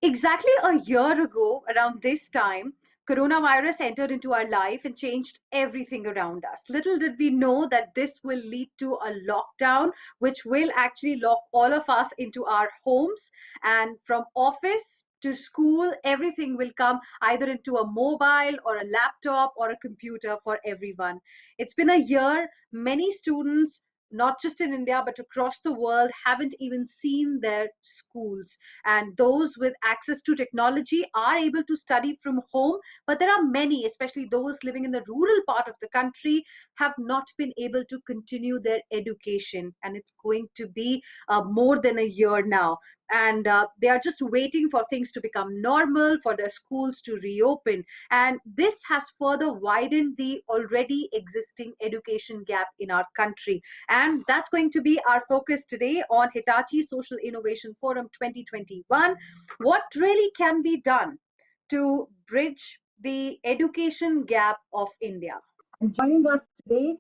Exactly a year ago, around this time, coronavirus entered into our life and changed everything around us. Little did we know that this will lead to a lockdown, which will actually lock all of us into our homes. And from office to school, everything will come either into a mobile or a laptop or a computer for everyone. It's been a year. Many students, not just in India, but across the world, haven't even seen their schools, and those with access to technology are able to study from home, but there are many, especially those living in the rural part of the country, have not been able to continue their education, and it's going to be more than a year now. And they are just waiting for things to become normal, for their schools to reopen, and this has further widened the already existing education gap in our country. And that's going to be our focus today on Hitachi Social Innovation Forum 2021. What really can be done to bridge the education gap of India? And joining us today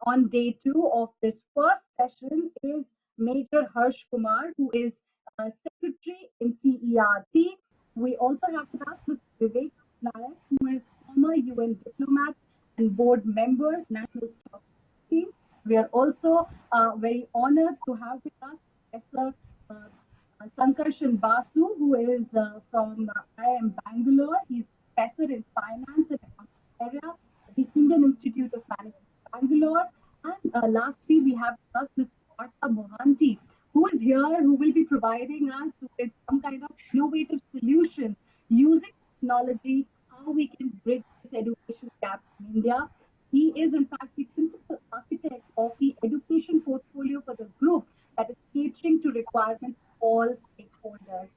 on day two of this first session is Major Harsh Kumar, who is Secretary in CERT. We also have with us Mr. Vivek Nayak, who is former UN diplomat and board member, National Stock Team. We are also very honored to have with us Professor uh, Sankarshan Basu, who is from IIM Bangalore. He's professor in finance and accounting area at the Indian Institute of Management, Bangalore. And lastly, we have with us Mr. Partha Mohanty, who is here, who will be providing us with some kind of innovative solutions using technology, how we can bridge this education gap in India. He is, in fact, the principal architect of the education portfolio for the group that is catering to requirements of all stakeholders.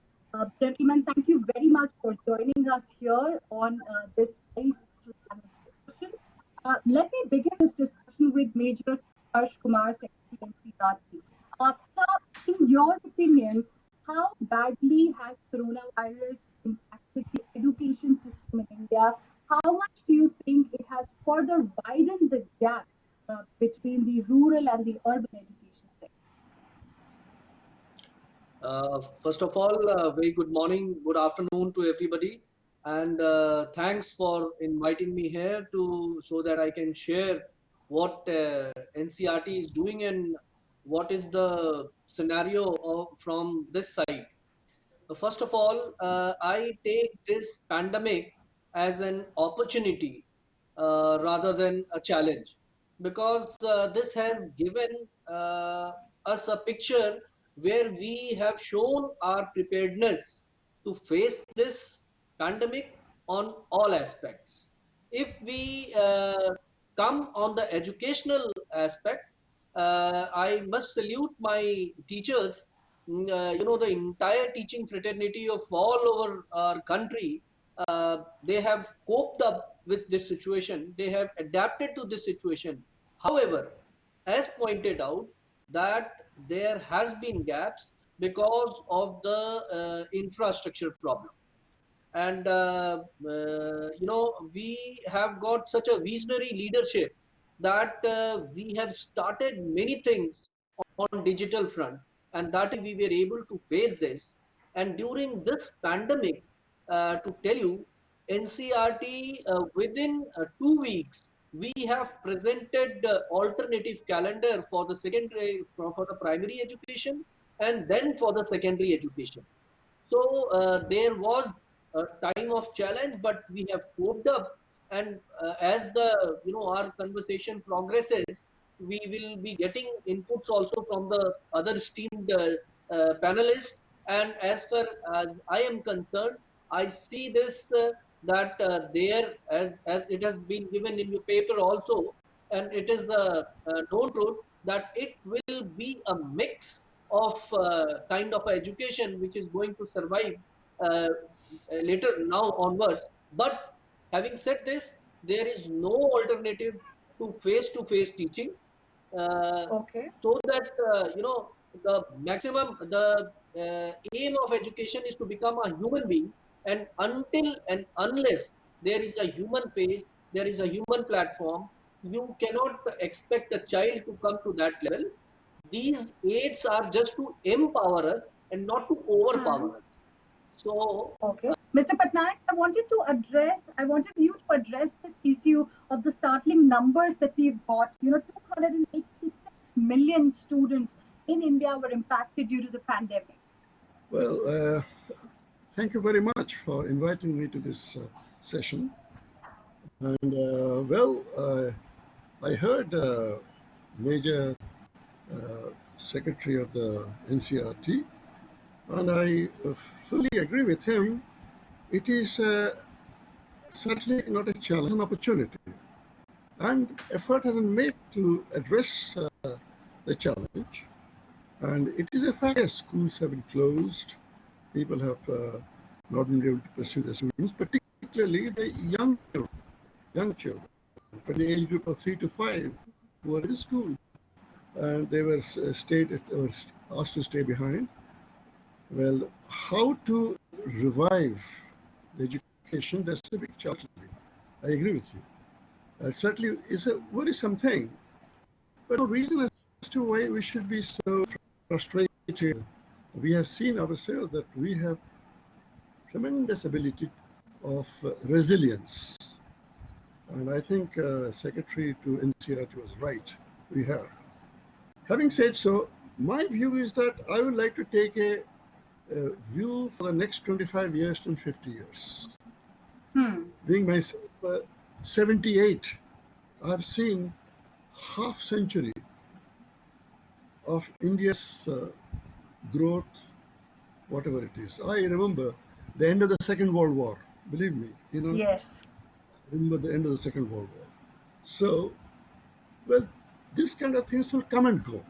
Gentlemen, thank you very much for joining us here on this very special panel discussion. Let me begin this discussion with Major Harsh Kumar, Secretary NCRT. Sir, in your opinion, how badly has coronavirus impacted the education system in India? How much do you think it has further widened the gap between the rural and the urban education sector? First of all, very good morning, good afternoon to everybody, and thanks for inviting me here to so that I can share what NCRT is doing and what is the scenario from this side. First of all, I take this pandemic as an opportunity rather than a challenge because this has given us a picture where we have shown our preparedness to face this pandemic on all aspects. If we come on the educational aspect, I must salute my teachers. The entire teaching fraternity of all over our country, they have coped up with this situation. They have adapted to this situation. However, as pointed out, that there has been gaps because of the infrastructure problem. And we have got such a visionary leadership that we have started many things on digital front, and that we were able to face this. And during this pandemic, to tell you, NCRT within 2 weeks we have presented alternative calendar for the secondary, for the primary education and then for the secondary education. So there was a time of challenge, but we have coped up. And as the our conversation progresses, we will be getting inputs also from the other esteemed panelists. And as far as I am concerned, I see this that there, as it has been given in your paper also, and it is a known truth that it will be a mix of kind of education which is going to survive uh, later now onwards. But having said this, there is no alternative to face teaching, uh, Okay. so that the maximum, the aim of education is to become a human being. And until and unless there is a human face, there is a human platform, you cannot expect a child to come to that level. These aids are just to empower us and not to Mhm. overpower us. So Okay. Mr. Patnaik, I wanted you to address this issue of the startling numbers that we've got. 286 million students in India were impacted due to the pandemic. Well, thank you very much for inviting me to this session. And I heard Major Secretary of the NCRT, and I fully agree with him. It is certainly not a challenge, an opportunity. And effort has been made to address the challenge. And it is a fact that schools have been closed. People have not been able to pursue their students, particularly the young children, but the age group of 3 to 5 who are in school, and they were or asked to stay behind. Well, how to revive the education? That's a big challenge. I agree with you. It certainly is a worrisome thing, but no reason as to why we should be so frustrated. We have seen ourselves that we have tremendous ability of resilience. And I think Secretary to NCRT was right. We have. Having said so, my view is that I would like to take a view for the next 25 years and 50 years. Hmm. Being myself 78, I've seen half century of India's growth, whatever it is. I remember the end of the Second World War. Believe me, Yes. I remember the end of the Second World War. So, well, this kind of things will come and go.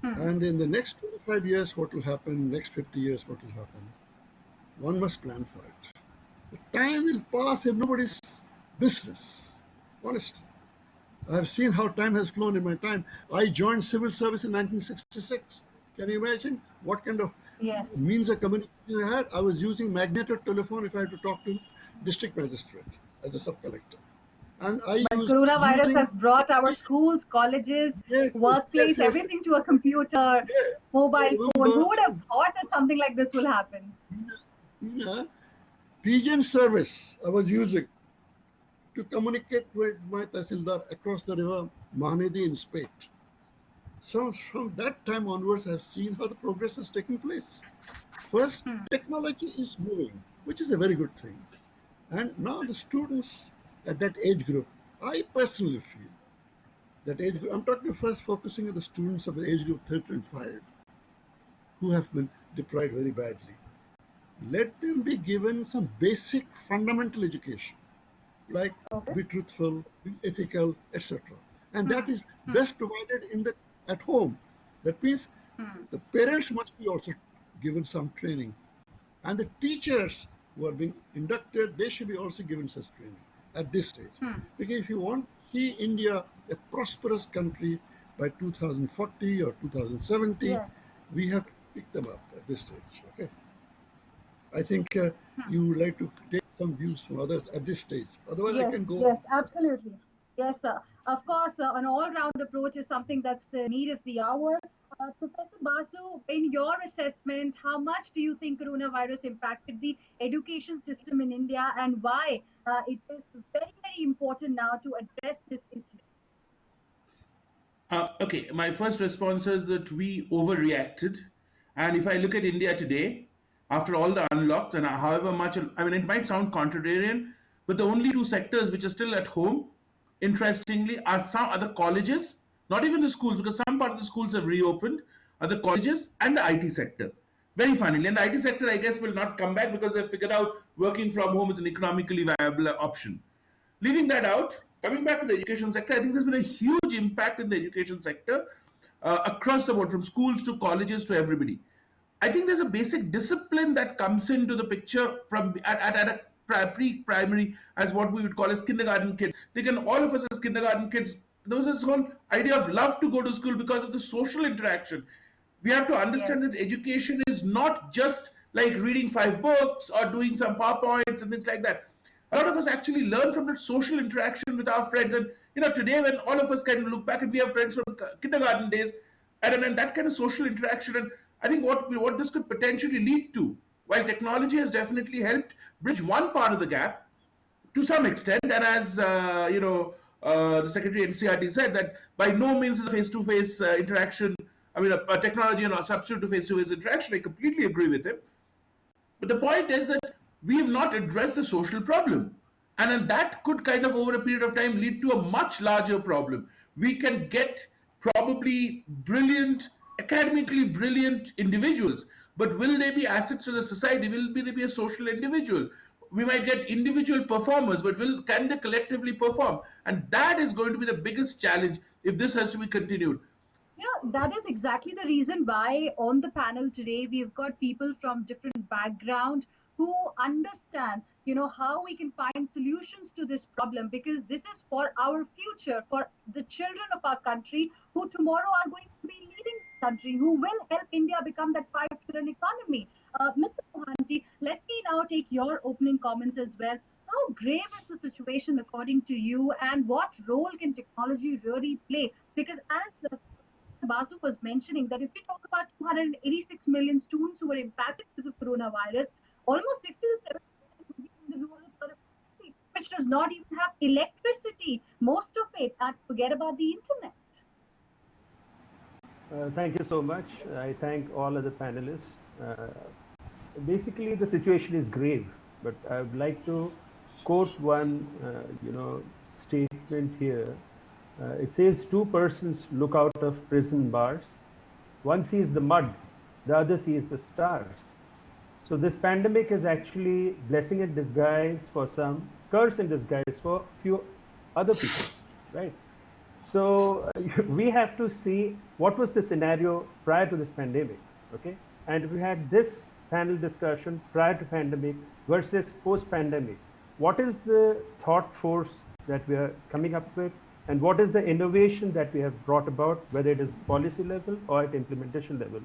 Hmm. And in the next 25 years, what will happen? Next 50 years, what will happen? One must plan for it. The time will pass in nobody's business. Honestly, I have seen how time has flown in my time. I joined civil service in 1966. Can you imagine what kind of Yes. means of communication I had? I was using magnetic telephone if I had to talk to district magistrate as a sub collector, and I But was coronavirus using has brought our schools, colleges, yes, yes, workplace, yes. everything to a computer, Yeah. I mobile phone. Who remember would have thought that something like this will happen? yeah, pigeon service I was using to communicate with my Tahsildar across the river Mahanadi in Spate. So from that time onwards, I've seen how the progress is taking place. First, Hmm. technology is moving, which is a very good thing. And now the students at that age group, I personally feel that age group, I'm talking first focusing on the students of the age group 30 and 5 who have been deprived very badly. Let them be given some basic fundamental education like Okay. be truthful, be ethical, etc. And that Hmm. is Hmm. best provided in the at home. That means Hmm. the parents must be also given some training, and the teachers who are being inducted, they should be also given such training at this stage. Hmm. Because if you want to see India a prosperous country by 2040 or 2070, Yes. we have to pick them up at this stage. Okay, I think Hmm. you would like to take some views from others at this stage. Otherwise, I can Yes, go on. yes, absolutely. Yes, sir. Of course, an all-round approach is something that's the need of the hour. Professor Basu, in your assessment, how much do you think coronavirus impacted the education system in India, and why it is very, very important now to address this issue? Okay, my first response is that we overreacted. And if I look at India today, after all the unlocks, and however much, I mean, it might sound contrarian, but the only two sectors which are still at home, interestingly, are some other colleges, not even the schools, because some part of the schools have reopened, are the colleges and the IT sector. Very funnily. And the IT sector, I guess, will not come back because they've figured out working from home is an economically viable option. Leaving that out, coming back to the education sector, I think there's been a huge impact in the education sector across the board, from schools to colleges to everybody. I think there's a basic discipline that comes into the picture from at a pre-primary, as what we would call as kindergarten kids. They can, all of us as kindergarten kids, there was this whole idea of love to go to school because of the social interaction. We have to understand Yes, that education is not just like reading 5 books or doing some PowerPoints and things like that. A lot of us actually learn from that social interaction with our friends. And today when all of us can look back and we have friends from kindergarten days, and that kind of social interaction, and I think what this could potentially lead to While technology has definitely helped bridge one part of the gap to some extent, and as the Secretary NCRT said that by no means is a face-to-face interaction. I mean, a technology and a substitute to face-to-face interaction. I completely agree with him. But the point is that we have not addressed the social problem. And then that could kind of over a period of time lead to a much larger problem. We can get probably brilliant, academically brilliant individuals, but will they be assets to the society? Will they be a social individual? We might get individual performers, but can they collectively perform? And that is going to be the biggest challenge if this has to be continued. That is exactly the reason why on the panel today we've got people from different background who understand, how we can find solutions to this problem, because this is for our future, for the children of our country who tomorrow are going to be leading the country, who will help India become that 5 trillion economy. Mr. Mohanty, let me now take your opening comments as well. How grave is the situation according to you, and what role can technology really play? Because as Basu was mentioning, that if we talk about 286 million students who were impacted because of coronavirus, almost 60 to 70% would be in the rural part of the country, which does not even have electricity, most of it, and forget about the internet. Thank you so much. I thank all of the panelists. Basically, the situation is grave, but I would like to quote one, statement here. It says, two persons look out of prison bars. One sees the mud, the other sees the stars. So this pandemic is actually blessing in disguise for some, curse in disguise for few other people, right? So we have to see what was the scenario prior to this pandemic, okay? And we had this panel discussion prior to pandemic versus post-pandemic. What is the thought force that we are coming up with, and what is the innovation that we have brought about, whether it is policy level or at implementation level?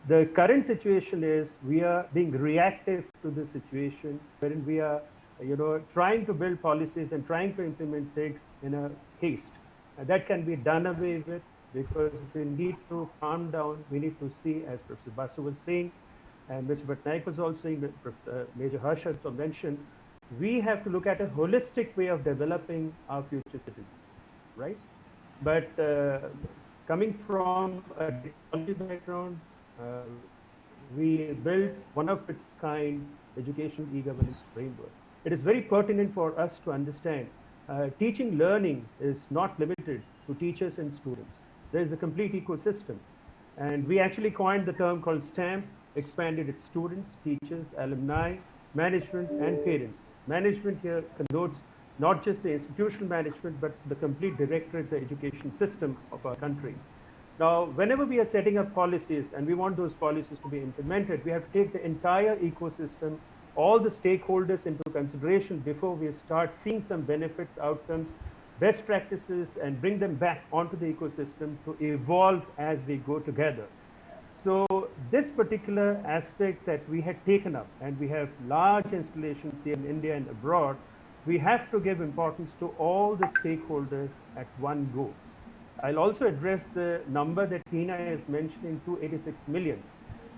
The current situation is we are being reactive to the situation, wherein we are, trying to build policies and trying to implement things in a haste. That can be done away with, because we need to calm down. We need to see, as Professor Basu was saying, and Mr. Patnaik was also saying, Major Harsh also mentioned, we have to look at a holistic way of developing our future citizens, right? But coming from a technology background, uh, we built one of its kind education e-governance framework. It is very pertinent for us to understand teaching learning is not limited to teachers and students. There is a complete ecosystem. And we actually coined the term called STAMP, expanded its students, teachers, alumni, management, and parents. Management here connotes not just the institutional management, but the complete directorate, the education system of our country. Now, whenever we are setting up policies and we want those policies to be implemented, we have to take the entire ecosystem, all the stakeholders into consideration before we start seeing some benefits, outcomes, best practices, and bring them back onto the ecosystem to evolve as we go together. So this particular aspect that we had taken up, and we have large installations here in India and abroad, we have to give importance to all the stakeholders at one go. I'll also address the number that Tina is mentioning, 286 million.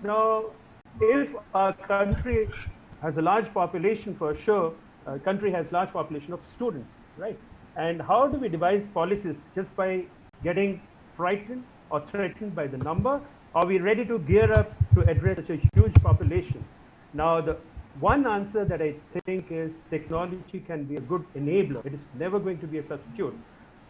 Now, if our country has a large population, for sure, a country has large population of students, right? And how do we devise policies? Just by getting frightened or threatened by the number? Are we ready to gear up to address such a huge population? Now, the one answer that I think is technology can be a good enabler. It is never going to be a substitute.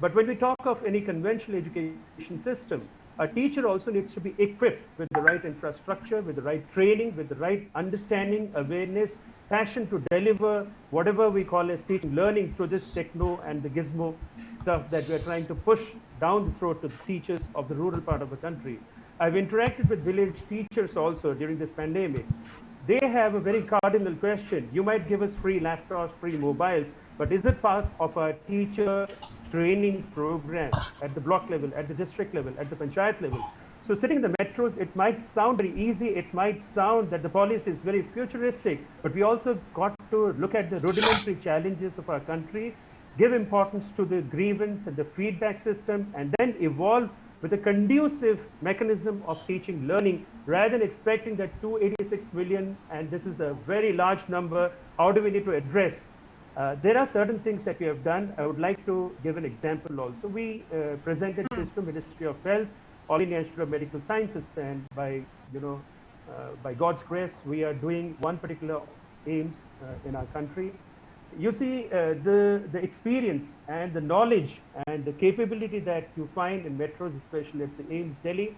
But when we talk of any conventional education system, a teacher also needs to be equipped with the right infrastructure, with the right training, with the right understanding, awareness, passion to deliver whatever we call as teaching learning through this techno and the gizmo stuff that we're trying to push down the throat to the teachers of the rural part of the country. I've interacted with village teachers also during this pandemic. They have a very cardinal question. You might give us free laptops, free mobiles, but is it part of our teacher training program at the block level, at the district level, at the panchayat level? So sitting in the metros, it might sound very easy. It might sound that the policy is very futuristic, but we also got to look at the rudimentary challenges of our country, give importance to the grievance and the feedback system, and then evolve with a conducive mechanism of teaching learning rather than expecting that 286 million, and this is a very large number, how do we need to address? There are certain things that we have done. I would like to give an example also. We presented this to Ministry of Health, All India Institute of Medical Sciences, and by God's grace, we are doing one particular aims in our country. You see, the experience and the knowledge and the capability that you find in metros, especially let's say AIMS Delhi,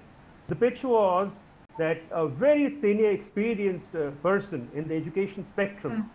the pitch was that a very senior experienced person in the education spectrum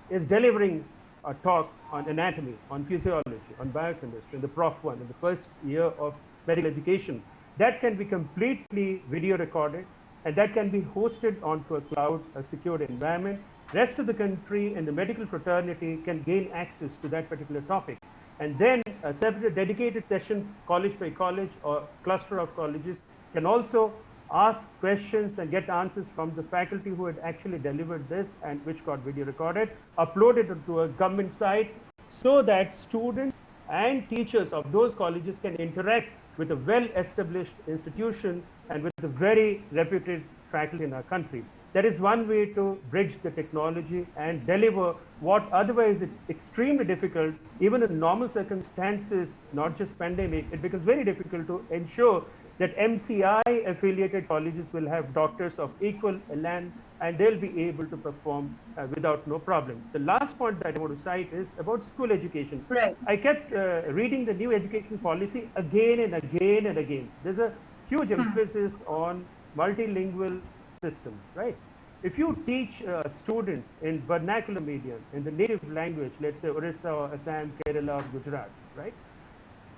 is delivering a talk on anatomy, on physiology, on biochemistry in the Prof 1 in the first year of medical education. That can be completely video recorded, and that can be hosted onto a cloud, a secured environment. Rest of the country and the medical fraternity can gain access to that particular topic. And then a separate dedicated session, college by college or cluster of colleges, can also ask questions and get answers from the faculty who had actually delivered this and which got video recorded, uploaded to a government site so that students and teachers of those colleges can interact with a well-established institution and with a very reputed faculty in our country. That is one way to bridge the technology and deliver what otherwise it's extremely difficult, even in normal circumstances, not just pandemic, it becomes very difficult to ensure that MCI affiliated colleges will have doctors of equal elan and they'll be able to perform without no problem. The last point that I want to cite is about school education. Right. I kept reading the new education policy again and again and again. There's a huge emphasis on multilingual system, right? If you teach a student in vernacular medium, in the native language, let's say Orissa or Assam, Kerala, or Gujarat, right?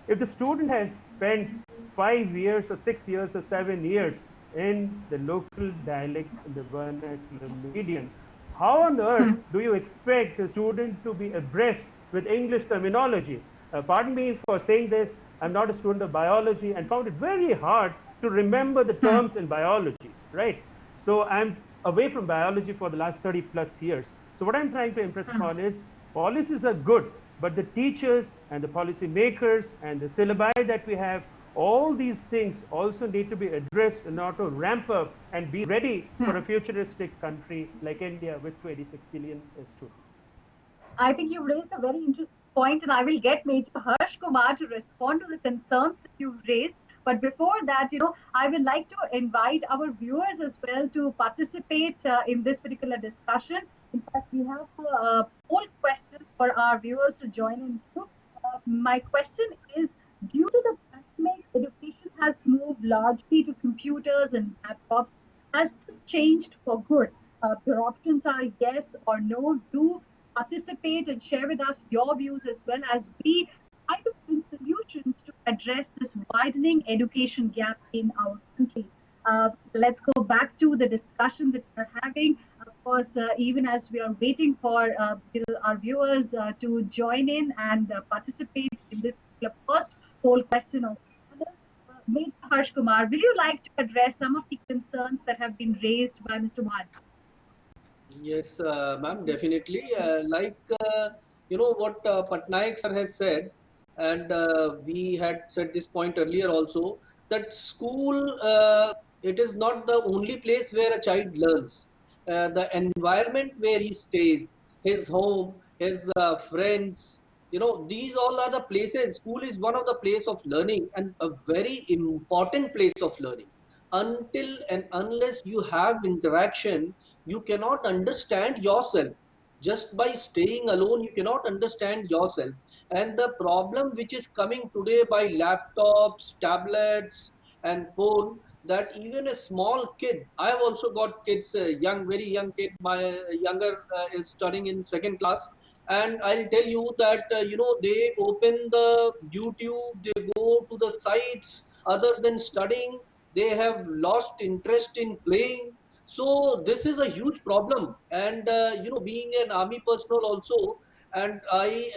If the student has spent 5 years or 6 years or 7 years in the local dialect, in the vernacular medium, how on earth do you expect a student to be abreast with English terminology? Pardon me for saying this, I'm not a student of biology and found it very hard to remember the terms in biology, right? So I'm away from biology for the last 30 plus years. So what I'm trying to impress upon is policies are good, but the teachers and the policy makers and the syllabi that we have, all these things also need to be addressed in order to ramp up and be ready for a futuristic country like India with 26 billion students. I think you've raised a very interesting point, and I will get Major Harsh Kumar to respond to the concerns that you've raised. But before that, I would like to invite our viewers as well to participate in this particular discussion. In fact, we have a poll question for our viewers to join in too. My question is, due to the pandemic, education has moved largely to computers and laptops. Has this changed for good? Your options are yes or no. Do participate and share with us your views as well as we try to find solutions to address this widening education gap in our country. Let's go back to the discussion that we're having. Of course, even as we are waiting for our viewers to join in and participate in this particular first poll question of the panel, Major Harsh Kumar, will you like to address some of the concerns that have been raised by Mr. Mohan? Yes, ma'am, definitely. What Patnaik sir has said, and we had said this point earlier also, that school, it is not the only place where a child learns. The environment where he stays, his home, his friends, these all are the places. School is one of the place of learning and a very important place of learning. Until and unless you have interaction, you cannot understand yourself. Just by staying alone you cannot understand yourself. And the problem which is coming today by laptops, tablets and phone, that even a small kid, I have also got kids, young, very young kid, my younger is studying in second class, and I'll tell you that they open the YouTube, they go to the sites other than studying, they have lost interest in playing. So this is a huge problem. And being an army personnel also, and I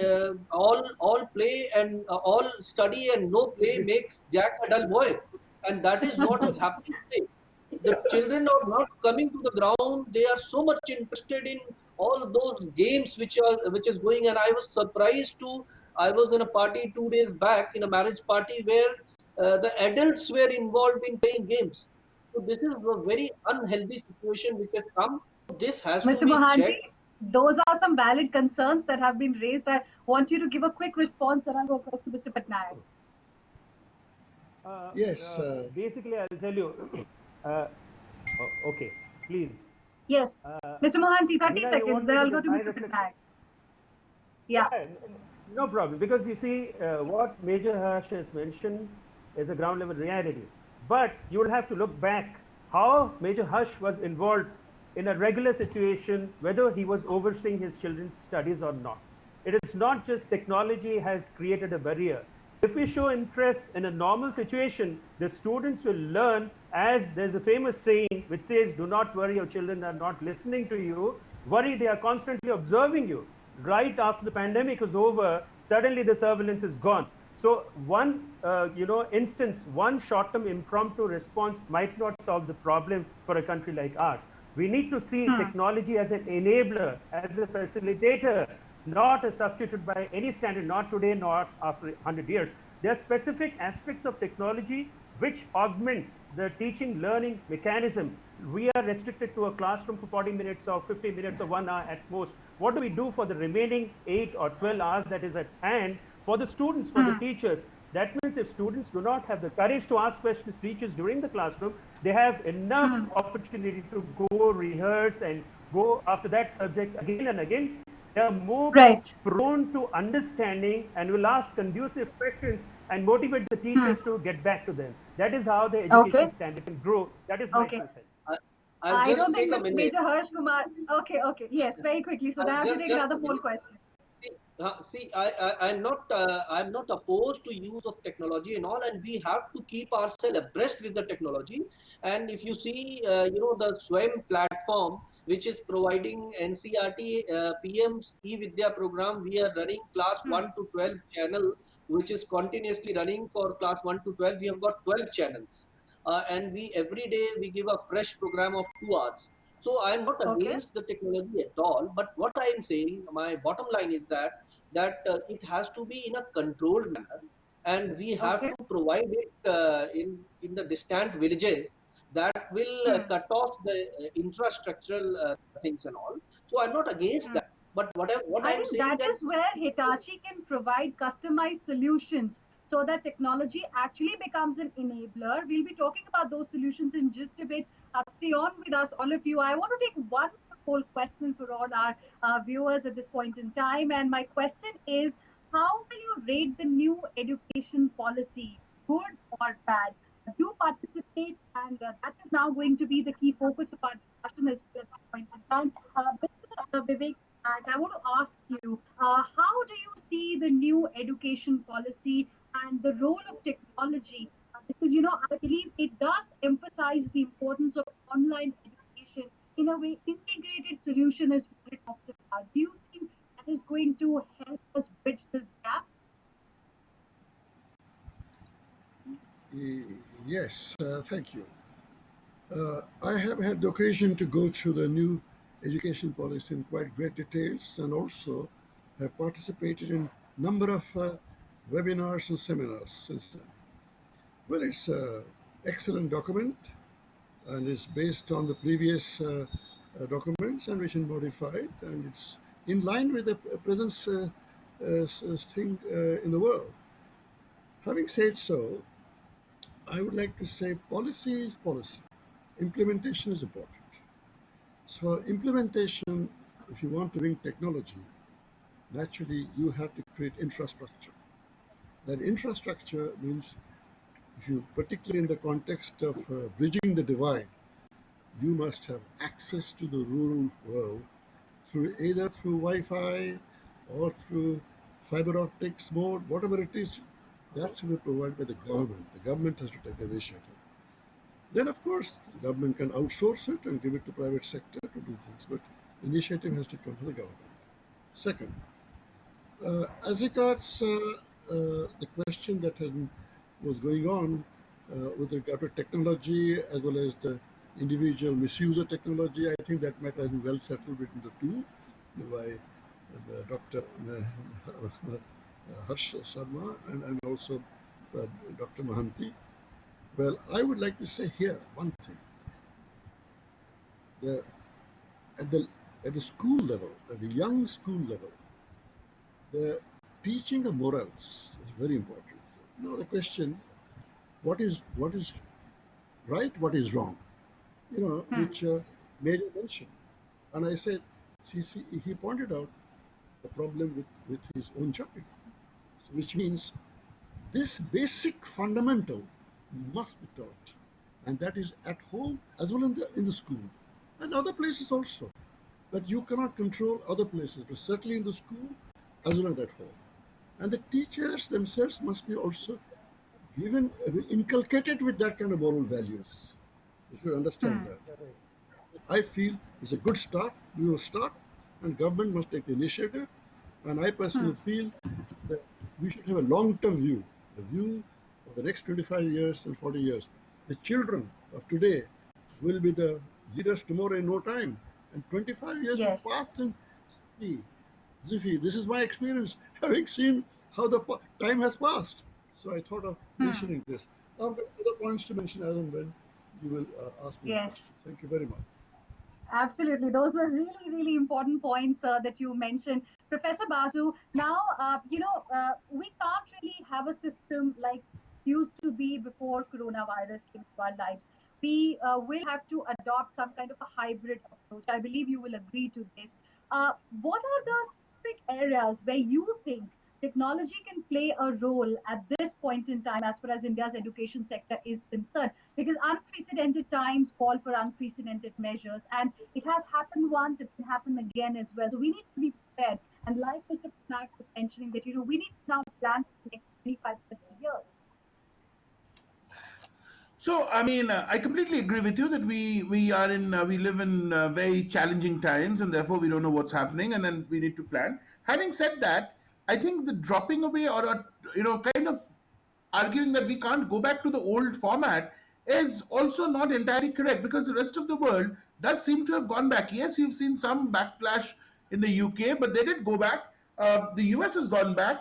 all play and all study and no play makes Jack a dull boy, and that is what is happening today. The children are not coming to the ground. They are so much interested in all those games which is going. And I was surprised to, I was in a party 2 days back, in a marriage party, where the adults were involved in playing games. So this is a very unhealthy situation which has come. This has to Mr. be Mohanty, checked. those are some valid concerns that have been raised. I want you to give a quick response, then I'll go across to Mr. Patnaik. Uh, Yes, Basically, I'll tell you. Okay, please. Yes. Mr. Mohanty, 30 Hina, you seconds, want then me to I'll go give to my Mr. reflection? Patnaik. Yeah. Yeah, no problem. Because you see, what Major Harsh has mentioned is a ground level reality. But you will have to look back how Major Harsh was involved in a regular situation, whether he was overseeing his children's studies or not. It is not just technology has created a barrier. If we show interest in a normal situation, the students will learn, as there's a famous saying which says, do not worry, your children are not listening to you. Worry, they are constantly observing you. Right after the pandemic is over, suddenly the surveillance is gone. So one, instance, one short-term impromptu response might not solve the problem for a country like ours. We need to see Hmm. technology as an enabler, as a facilitator, not a substitute by any standard, not today, not after 100 years. There are specific aspects of technology which augment the teaching learning mechanism. We are restricted to a classroom for 40 minutes or 50 minutes or 1 hour at most. What do we do for the remaining 8 or 12 hours that is at hand for the students, for the Hmm. teachers? That means if students do not have the courage to ask questions to teachers during the classroom, they have enough Hmm. opportunity to go rehearse and go after that subject again and again. They are more Right. prone to understanding and will ask conducive questions and motivate the Hmm. teachers to get back to them. That is how the Okay. education standard can grow. That is my Okay. 2 cents. I, I'll I don't just think take a Mr. minute. Major Harsh Kumar. Okay. Okay. Yes. Very quickly. So then I have to take Just another a poll minute. question. I'm not opposed to use of technology and all, and we have to keep ourselves abreast with the technology. And if you see, the Swam platform, which is providing NCRT PM's e-Vidya program, we are running class Hmm. 1 to 12 channel, which is continuously running for class 1 to 12. We have got 12 channels, and we every day we give a fresh program of 2 hours. So I'm not Okay. against the technology at all, but what I am saying, my bottom line is that it has to be in a controlled manner, and we have Okay. to provide it in the distant villages that will Hmm. cut off the infrastructural things and all. So I'm not against Hmm. that, but what I I'm think saying that that is where Hitachi can provide customized solutions so that technology actually becomes an enabler. We'll be talking about those solutions in just a bit. Stay on with us, all of you. I want to take one poll question for all our viewers at this point in time. And my question is, how will you rate the new education policy, good or bad? Do participate, and that is now going to be the key focus of our discussion as well at this point in time. Mr. Vivek, and I want to ask you, how do you see the new education policy and the role of technology? Because, I believe it does emphasize the importance of online education in a way, integrated solution is what it talks about. Do you think that is going to help us bridge this gap? yes, thank you. I have had the occasion to go through the new education policy in quite great details, and also have participated in number of webinars and seminars since then. Well, it's an excellent document and is based on the previous documents and which is modified, and it's in line with the present thing in the world. Having said so, I would like to say policy is policy. Implementation is important. So for implementation, if you want to bring technology, naturally you have to create infrastructure. That infrastructure means, if you, particularly in the context of bridging the divide, you must have access to the rural world through either through Wi-Fi or through fiber optics mode, whatever it is, that should be provided by the government. The government has to take the initiative. Then, of course, the government can outsource it and give it to private sector to do things, but initiative has to come from the government. Second, as regards the question that was going on with regard to technology as well as the individual misuse of technology, I think that matter has been well settled between the two by Dr. Harsh Sharma and also Dr. Mahanti. Well, I would like to say here one thing. The, at, the, at the school level, at the young school level, the teaching of morals is very important. Now the question, what is right, what is wrong? Hmm. Which Major mentioned. And I said, see, he pointed out the problem with his own child. So which means this basic fundamental must be taught. And that is at home as well in the school and other places also. That you cannot control other places, but certainly in the school as well as at home. And the teachers themselves must be also given, inculcated with that kind of moral values. You should understand Hmm. that. I feel it's a good start. We will start, and government must take the initiative. And I Hmm. personally feel that we should have a long-term view, a view of the next 25 years and 40 years. The children of today will be the leaders tomorrow in no time, and 25 years will Yes. pass in Zifi. Zifi, this is my experience, having seen how the time has passed. So I thought of Hmm. mentioning this. I've got other points to mention as and when you will ask me the Yes. question. Thank you very much. Absolutely. Those were really, really important points that you mentioned. Professor Basu, now, we can't really have a system like used to be before coronavirus came into our lives. We will have to adopt some kind of a hybrid approach. I believe you will agree to this. What are the specific areas where you think technology can play a role at this point in time as far as India's education sector is concerned? Because unprecedented times call for unprecedented measures. And it has happened once, it can happen again as well. So we need to be prepared. And like Mr. Patnaik was mentioning, that we need to now plan for the next 25, 30 years. So, I mean, I completely agree with you that we live in very challenging times, and therefore we don't know what's happening, and then we need to plan. Having said that, I think the dropping away or kind of arguing that we can't go back to the old format is also not entirely correct, because the rest of the world does seem to have gone back. Yes, you've seen some backlash in the UK, but they did go back. The US has gone back.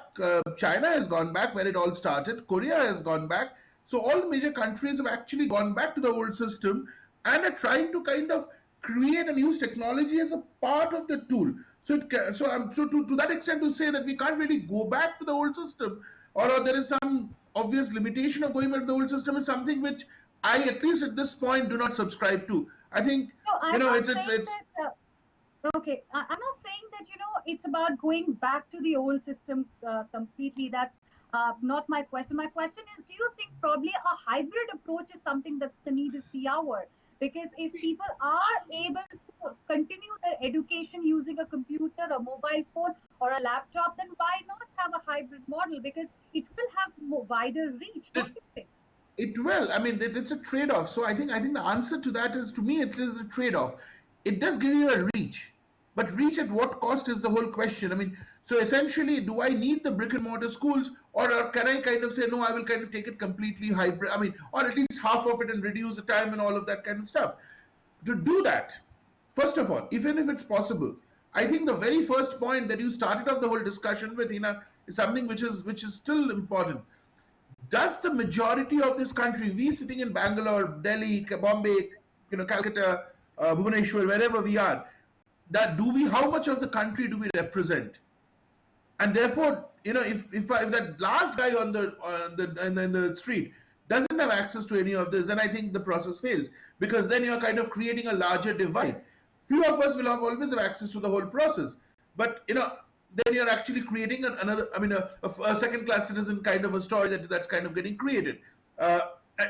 China has gone back where it all started. Korea has gone back. So all the major countries have actually gone back to the old system and are trying to kind of create and use technology as a part of the tool. So to that extent, to say that we can't really go back to the old system, or there is some obvious limitation of going back to the old system, is something which I, at least at this point, do not subscribe to. I think No, I'm not saying it's that. Okay, I'm not saying that it's about going back to the old system completely. That's not my question. My question is, do you think probably a hybrid approach is something that's the need of the hour? Because if people are able to continue their education using a computer, a mobile phone, or a laptop, then why not have a hybrid model? Because it will have wider reach, don't it, you think? It will. I mean, it's a trade-off. So I think the answer to that is, to me, it is a trade-off. It does give you a reach, but reach at what cost is the whole question. I mean, so essentially, do I need the brick and mortar schools, or can I kind of say no? I will kind of take it completely hybrid. I mean, or at least half of it and reduce the time and all of that kind of stuff. To do that, first of all, even if it's possible, I think the very first point that you started off the whole discussion with, is something which is still important. Does the majority of this country, we sitting in Bangalore, Delhi, Bombay, Calcutta, Bhubaneswar, wherever we are, that do we? How much of the country do we represent? And therefore, if that last guy in the street doesn't have access to any of this, then I think the process fails, because then you're kind of creating a larger divide. Few of us will always have access to the whole process, but then you're actually creating another, I mean, a second class citizen kind of a story that's kind of getting created. Uh,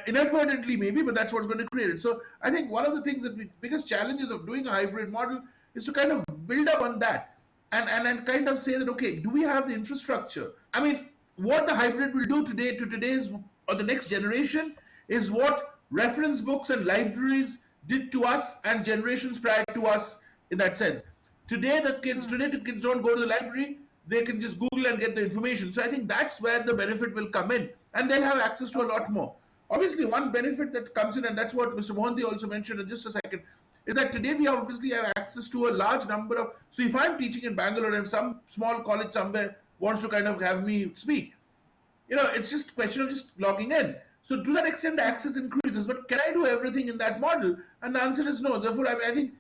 Inadvertently maybe, but that's what's going to create it. So I think one of the things that biggest challenges of doing a hybrid model is to kind of build up on that, and kind of say that, okay, do we have the infrastructure? I mean, what the hybrid will do today to today's or the next generation is what reference books and libraries did to us and generations prior to us, in that sense. Today the kids don't go to the library, they can just Google and get the information. So I think that's where the benefit will come in, and they'll have access to a Okay. lot more. Obviously, one benefit that comes in, and that's what Mr. Mohanty also mentioned in just a second, is that today we obviously have access to a large number of. So if I'm teaching in Bangalore and some small college somewhere wants to kind of have me speak, it's just a question of just logging in. So to that extent, the Hmm. access increases. But can I do everything in that model? And the answer is no. Therefore, I think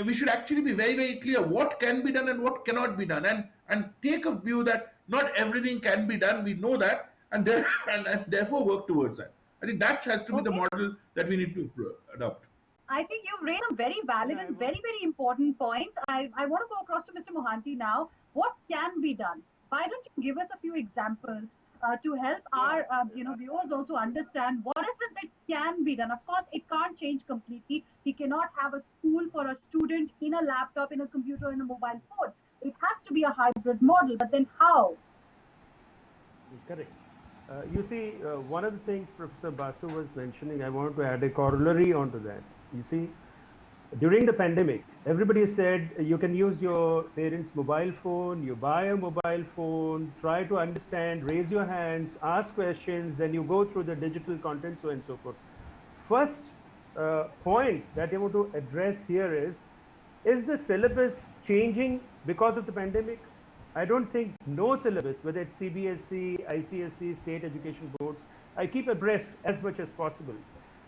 we should actually be very, very clear what can be done and what cannot be done, and take a view that not everything can be done. We know that, and and therefore work towards that. I think that has to be the Okay. model that we need to adopt. I think you've raised some very valid Yeah, I and want. very, very important points. I want to go across to Mr. Mohanty now. What can be done? Why don't you give us a few examples to help Yeah, our viewers also understand what is it that can be done? Of course, it can't change completely. We cannot have a school for a student in a laptop, in a computer, in a mobile phone. It has to be a hybrid model. But then how? correct. You see, one of the things Professor Basu was mentioning, I want to add a corollary onto that. You see, during the pandemic, everybody said you can use your parents' mobile phone, you buy a mobile phone, try to understand, raise your hands, ask questions, then you go through the digital content, so and so forth. First point that I want to address here is the syllabus changing because of the pandemic? I don't think no syllabus, whether it's CBSE, ICSE, state education boards, I keep abreast as much as possible.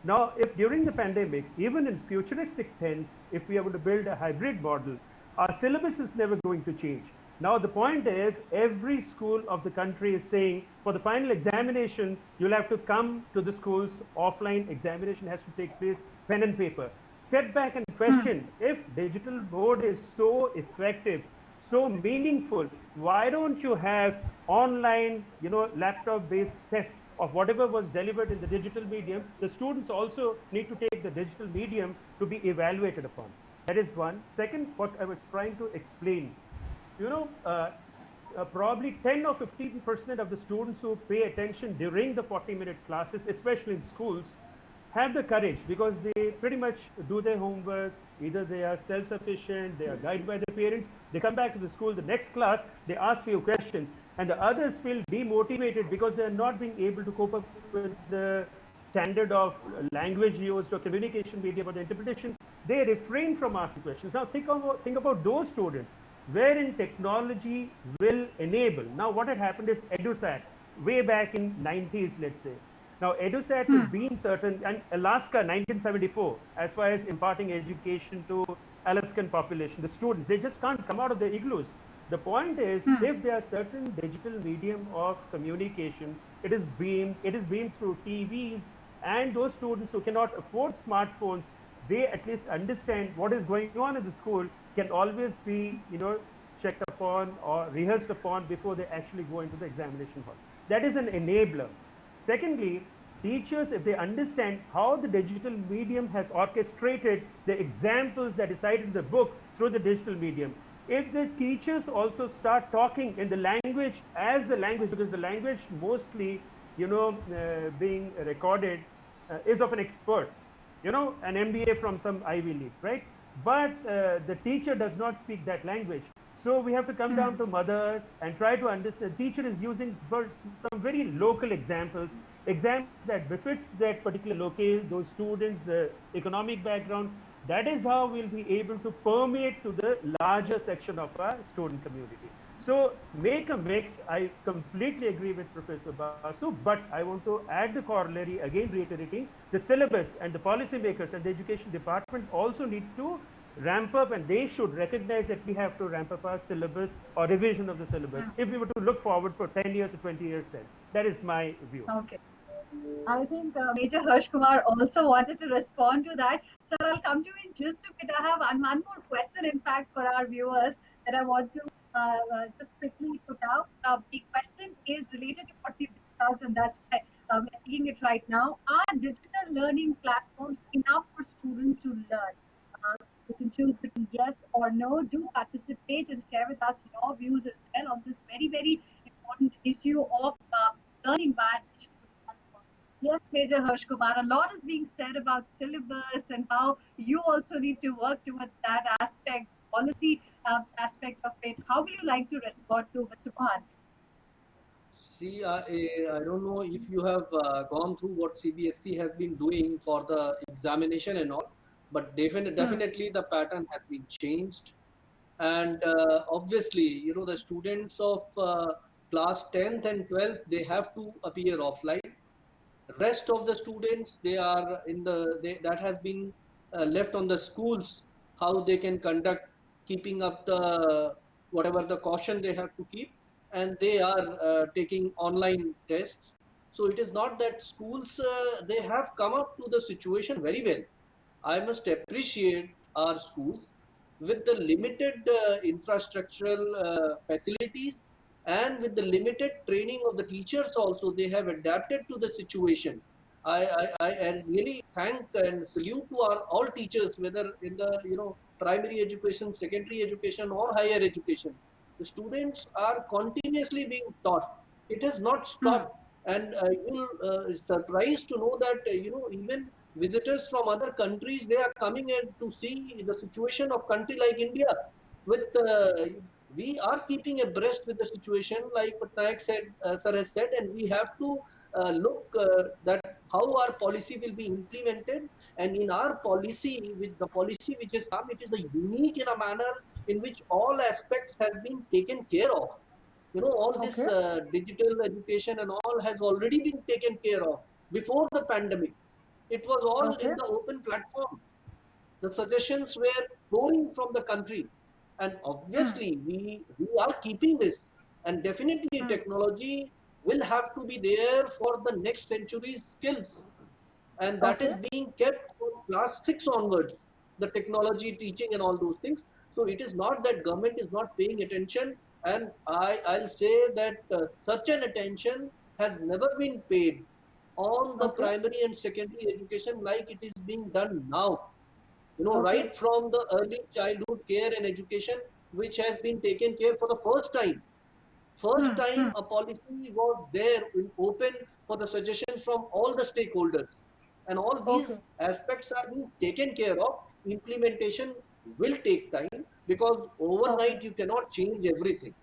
Now, if during the pandemic, even in futuristic tense, if we are going to build a hybrid model, our syllabus is never going to change. Now, the point is, every school of the country is saying for the final examination, you'll have to come to the schools, offline examination has to take place, pen and paper. Step back and Hmm. question, if digital board is so effective, so meaningful, why don't you have online, laptop based test of whatever was delivered in the digital medium? The students also need to take the digital medium to be evaluated upon. That is one. Second, what I was trying to explain, you know uh, probably 10 or 15% of the students who pay attention during the 40-minute classes, especially in schools, have the courage because they pretty much do their homework. Either they are self-sufficient, they are guided by their parents, they come back to the school, the next class, they ask few questions, and the others feel demotivated because they are not being able to cope up with the standard of language used or communication medium or the interpretation. They refrain from asking questions. Now think about those students wherein technology will enable. Now what had happened is EduSat way back in 90s, let's say. Now EduSat has Hmm. been certain, and Alaska 1974, as far as imparting education to Alaskan population, the students, they just can't come out of their igloos. The point is, Hmm. if there are certain digital medium of communication, it is beamed through TVs, and those students who cannot afford smartphones, they at least understand what is going on in the school, can always be, checked upon or rehearsed upon before they actually go into the examination hall. That is an enabler. Secondly, teachers, if they understand how the digital medium has orchestrated the examples that is cited in the book through the digital medium, if the teachers also start talking in the language as the language, because the language mostly, being recorded is of an expert, an MBA from some Ivy League, right? But the teacher does not speak that language. So we have to come down Hmm. to mother and try to understand. The teacher is using some very local examples, examples that befits that particular locale, those students, the economic background. That is how we'll be able to permeate to the larger section of our student community. So make a mix. I completely agree with Professor Basu, but I want to add the corollary, again reiterating, the syllabus and the policymakers and the education department also need to ramp up, and they should recognize that we have to ramp up our syllabus or revision of the syllabus Hmm. if we were to look forward for 10 years or 20 years since. That is my view. Okay. I think Major Harsh Kumar also wanted to respond to that. So I'll come to you in just a bit. I have one more question, in fact, for our viewers that I want to just quickly put out. The question is related to what we've discussed, and that's why we're taking it right now. Are digital learning platforms enough for students to learn? You can choose between yes or no. Do participate and share with us your views as well on this very, very important issue of learning via digital platforms. Yes, Major Harsh Kumar, a lot is being said about syllabus and how you also need to work towards that aspect, policy aspect of it. How will you like to respond to Mr. Pant? See, I don't know if you have gone through what CBSE has been doing for the examination and all, but Hmm. definitely the pattern has been changed. And obviously, the students of Class 10th and 12th, they have to appear offline. Rest of the students, they are in that has been left on the schools, how they can conduct, keeping up the whatever the caution they have to keep, and they are taking online tests. So it is not that schools, they have come up to the situation very well. I must appreciate our schools with the limited infrastructural facilities, and with the limited training of the teachers also, they have adapted to the situation. I really thank and salute to our all teachers, whether in the primary education, secondary education, or higher education. The students are continuously being taught. It has not Hmm. stopped, and you'll surprised to know that even visitors from other countries, they are coming in to see the situation of country like India. With we are keeping abreast with the situation, like Patnaik said, sir has said, and we have to look that how our policy will be implemented. And in our policy, with the policy which has come, it is a unique in a manner in which all aspects has been taken care of. All this Okay. digital education and all has already been taken care of before the pandemic. It was all Okay. in the open platform. The suggestions were flowing from the country, and Hmm. obviously we are keeping this. And definitely Hmm. technology will have to be there for the next century's skills, and that Okay. is being kept from class 6 onwards, the technology teaching and all those things. So it is not that government is not paying attention, and I'll say that such an attention has never been paid on the Okay. primary and secondary education like it is being done now. Okay. Right from the early childhood care and education, which has been taken care for the first time. First Hmm. time Hmm. a policy was there in open for the suggestions from all the stakeholders. And all Okay. these aspects are being taken care of. Implementation will take time, because Okay. overnight you cannot change everything.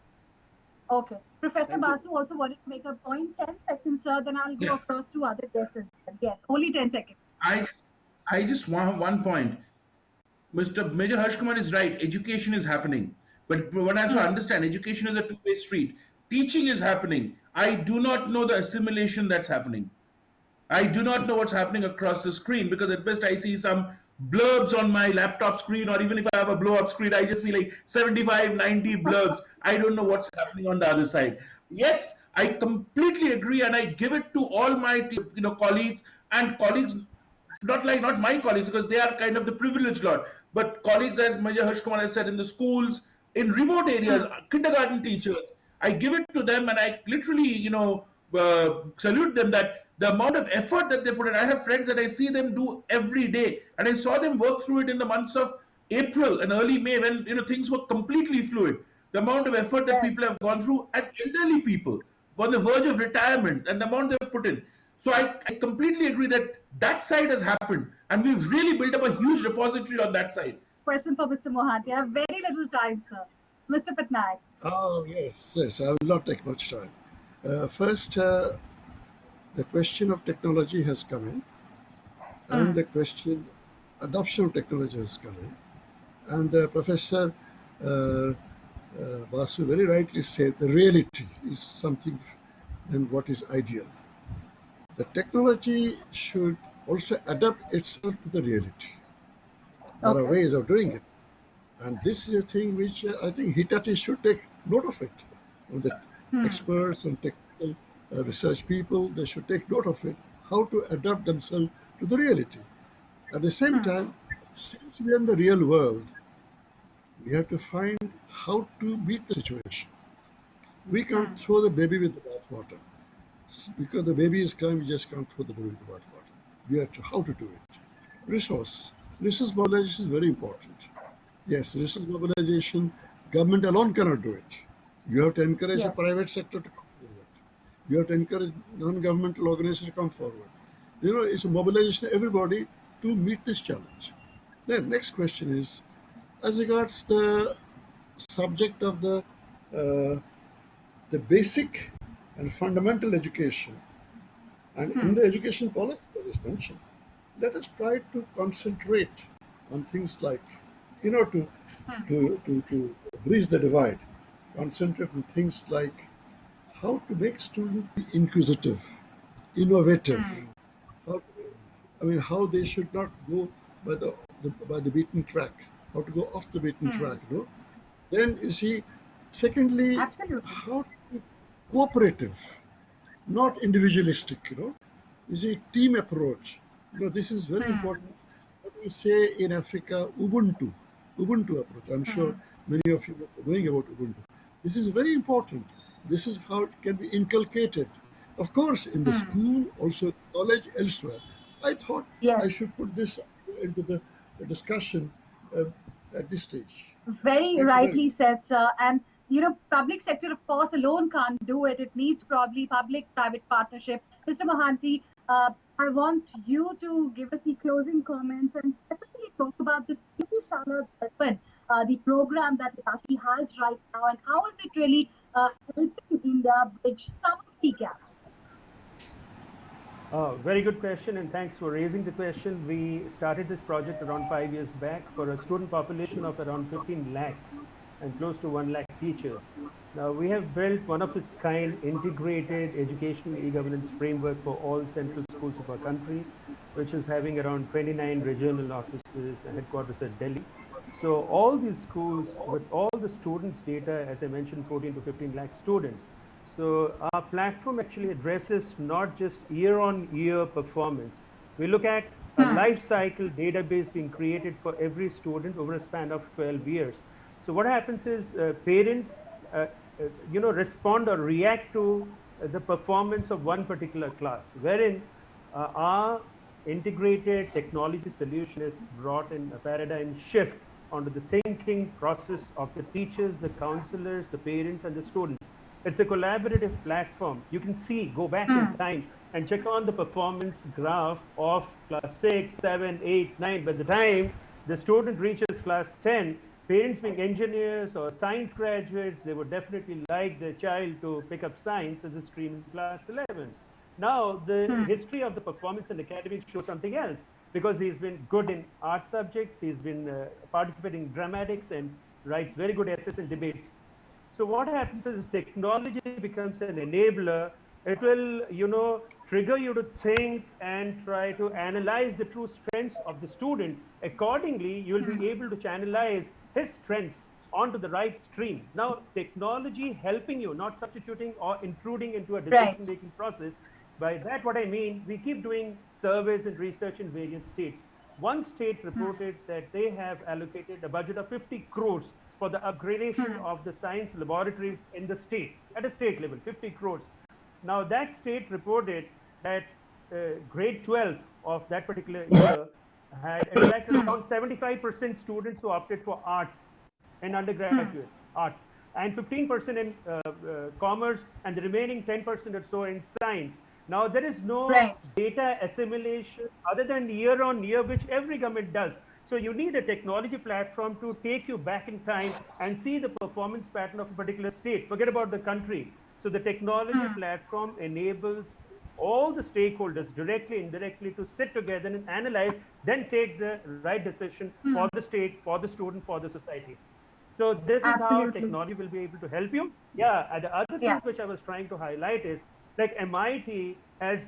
Okay. Professor Thank you. Basu also wanted to make a point. 10 seconds, sir. Then I'll go Yeah. across to other guests as well. Yes, only 10 seconds. I I just want one point. Mr. Major Harsh Kumar is right. Education is happening. But what I have to Hmm. understand, education is a two-way street. Teaching is happening. I do not know the assimilation that's happening. I do not know what's happening across the screen, because at best I see some blurbs on my laptop screen, or even if I have a blow up screen, I just see like 75, 90 blurbs. I don't know what's happening on the other side. Yes, I completely agree, and I give it to all my colleagues, and colleagues, not my colleagues, because they are kind of the privileged lot, but colleagues, as Major Harsh Kumar has said, in the schools, in remote areas, Hmm. kindergarten teachers. I give it to them, and I literally, salute them, that the amount of effort that they put in. I have friends that I see them do every day, and I saw them work through it in the months of April and early May, when things were completely fluid. The amount of effort that Yes. people have gone through, and elderly people on the verge of retirement, and the amount they've put in. So I completely agree that that side has happened, and we've really built up a huge repository on that side. Question for Mr. Mohanty. I have very little time, sir. Mr. Patnaik. Oh, yes, yes, I will not take much time. First, the question of technology has come in, and Hmm. the question adoption of technology has come in. And Professor uh, Basu very rightly said the reality is something than what is ideal. The technology should also adapt itself to the reality. There are Okay. ways of doing it. And this is a thing which I think Hitachi should take note of it. The Hmm. experts and technical research people, they should take note of it, how to adapt themselves to the reality. At the same Hmm. time, since we are in the real world, we have to find how to meet the situation. We Hmm. can't throw the baby with the bathwater. Because the baby is crying, we just can't throw the baby with the bathwater. We have to how to do it. Resource. Resource mobilization is very important. Yes, resource mobilization, government alone cannot do it. You have to encourage the Yes. private sector to come forward. You have to encourage non-governmental organizations to come forward. It's a mobilization of everybody to meet this challenge. Then next question is, as regards the subject of uh, the basic and fundamental education, and in Hmm. the education policy that is mentioned, let us try to concentrate on things like, to Hmm. to bridge the divide, concentrate on things like how to make students be inquisitive, innovative. Hmm. How, I mean, how they should not go by by the beaten track. How to go off the beaten Hmm. track. Then you see, secondly, Absolutely. how to be cooperative, not individualistic. You see, team approach. This is very Hmm. important. What we say in Africa, Ubuntu approach. I'm sure Hmm. many of you are knowing about Ubuntu. This is very important. This is how it can be inculcated. Of course, in the Hmm. school, also college, elsewhere. I thought I Yes. should put this into the discussion uh, at this stage. Very Thank you very rightly much. said, sir. And public sector, of course, alone can't do it. It needs probably public-private partnership. Mr. Mohanty, I want you to give us the closing comments and specifically talk about this PT Shala Darpan, the program that Hitachi has right now, and how is it really helping India bridge some of the gaps? Very good question, and thanks for raising the question. We started this project around 5 years back for a student population of around 15 lakhs and close to 1 lakh teachers. Now, we have built one of its kind integrated educational e-governance framework for all central schools of our country, which is having around 29 regional offices, headquarters at Delhi. So all these schools with all the students' data, as I mentioned, 14 to 15 lakh students. So our platform actually addresses not just year-on-year performance. We look at a Hmm. life cycle database being created for every student over a span of 12 years. So what happens is parents, uh, respond or react to the performance of one particular class, wherein our integrated technology solution has brought in a paradigm shift onto the thinking process of the teachers, the counselors, the parents, and the students. It's a collaborative platform. You can see, go back in Hmm. time and check on the performance graph of class 6, 7, 8, 9. By the time the student reaches class 10, parents being engineers or science graduates, they would definitely like their child to pick up science as a stream in class 11. Now, the Hmm. history of the performance in academics shows something else because he's been good in art subjects, he's been participating in dramatics and writes very good essays and debates. So what happens is technology becomes an enabler. It will, trigger you to think and try to analyze the true strengths of the student. Accordingly, you will Hmm. be able to channelize his strengths onto the right stream. Now, technology helping you, not substituting or intruding into a Right. decision-making process. By that, what I mean, we keep doing surveys and research in various states. One state Hmm. reported that they have allocated a budget of 50 crores for the upgradation Hmm. of the science laboratories in the state, at a state level, 50 crores. Now, that state reported that grade 12 of that particular year had attracted Hmm. around 75% students who opted for arts in Hmm. undergraduate arts, and 15% in commerce, and the remaining 10% or so in science. Now, there is no Right. data assimilation other than year on year, which every government does. So you need a technology platform to take you back in time and see the performance pattern of a particular state. Forget about the country. So the technology Hmm. platform enables all the stakeholders, directly, indirectly, to sit together and analyze, then take the right decision for Hmm. the state, for the student, for the society. So this is how Absolutely. technology will be able to help you. Yeah, and the other thing Yeah. which I was trying to highlight is like MIT has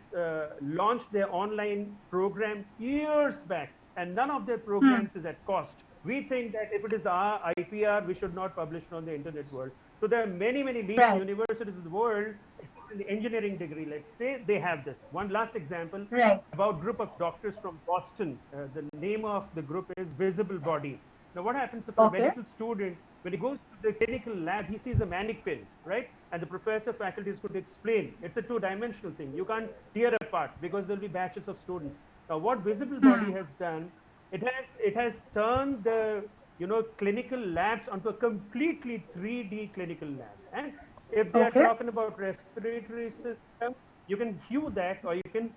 launched their online program years back, and none of their Hmm. programs is at cost. We think that if it is our IPR, we should not publish it on the internet world. So there are many, many leading Right. universities in the world, except in the engineering degree, let's say, they have this. One last example Right. about group of doctors from Boston. The name of the group is Visible Body. Now, what happens for a Okay. medical student when he goes to the clinical lab, he sees a mannequin, right? And the professor, faculty is going to explain. It's a two-dimensional thing. You can't tear apart because there'll be batches of students. Now, what Visible Body Hmm. has done, it has turned the clinical labs onto a completely 3D clinical lab. And if they are Okay. talking about respiratory system, you can view that, or you can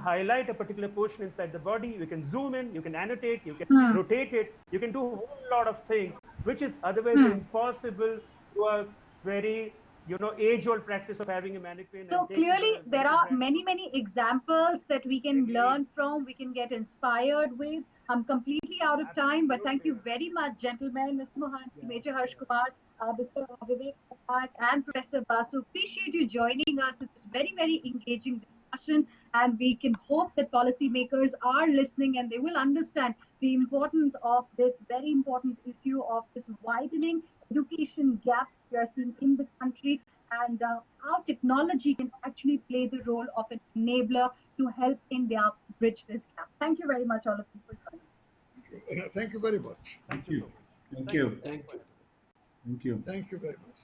highlight a particular portion inside the body. You can zoom in, you can annotate, you can Hmm. rotate it, you can do a whole lot of things which is otherwise Hmm. impossible to a very age-old practice of having a mannequin So and taking her clearly, as there little are grandma. many examples that we can Agreed. learn from, we can get inspired with. I'm completely out of time, but thank you Absolutely. very much, gentlemen, Mr. Mohanty, Yeah, Major Harsh yeah. Kumar, Mr. Vivek Patak, and Professor Basu. Appreciate you joining us in this very engaging discussion. And we can hope that policymakers are listening and they will understand the importance of this very important issue of this widening education gap we are seeing in the country, and how technology can actually play the role of an enabler to help India bridge this gap. Thank you very much, all of you, for joining us. Thank you very much. Thank Thank you so you. much. Thank Thank you you. very Thank much. you. Thank you. Thank you very much.